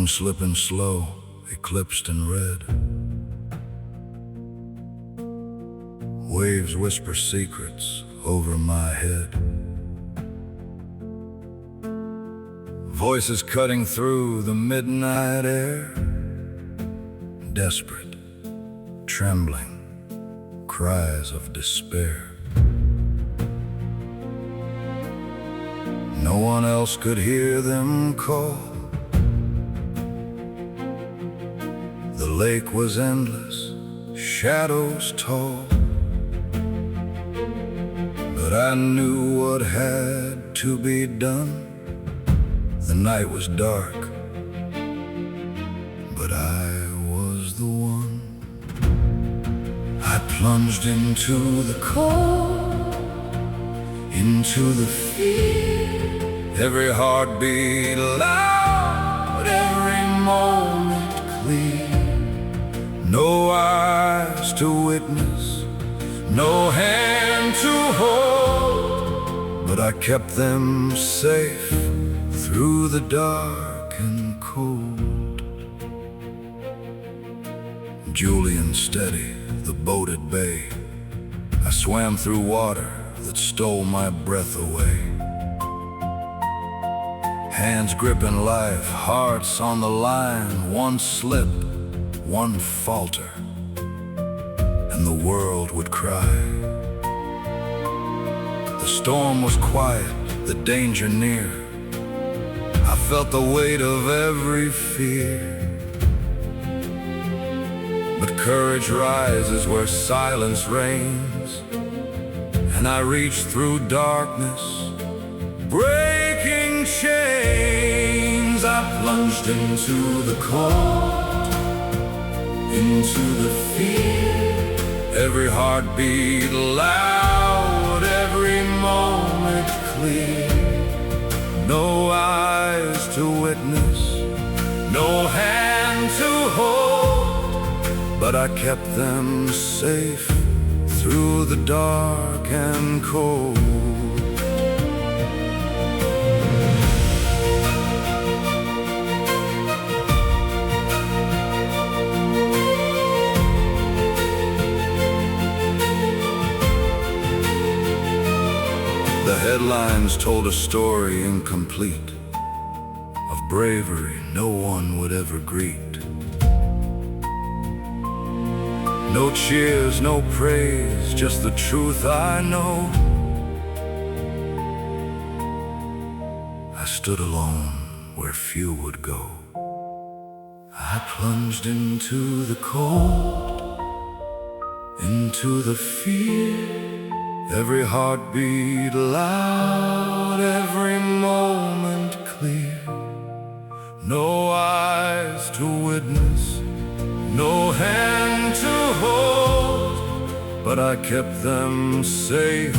moon slipping slow, eclipsed in red. Waves whisper secrets over my head. Voices cutting through the midnight air. Desperate, trembling, cries of despair. No one else could hear them call. The lake was endless, shadows tall. But I knew what had to be done. The night was dark, but I was the one. I plunged into the cold, into the fear. Every heartbeat loud, every moment clear. No eyes to witness, no hand to hold, but I kept them safe through the dark and cold. Julian steady, the boat at bay. I swam through water that stole my breath away. Hands gripping life, hearts on the line. One slip, one falter, and the world would cry. The storm was quiet, the danger near. I felt the weight of every fear. But courage rises where silence reigns, and I reached through darkness, breaking chains. I plunged into the cold, into the fear. Every heartbeat loud, every moment clear. No eyes to witness, no hand to hold, but I kept them safe through the dark and cold. The headlines told a story incomplete, of bravery no one would ever greet. No cheers, no praise, just the truth I know. I stood alone where few would go. I plunged into the cold, into the fear. Every heartbeat loud, every moment clear. No eyes to witness, no hand to hold, but I kept them safe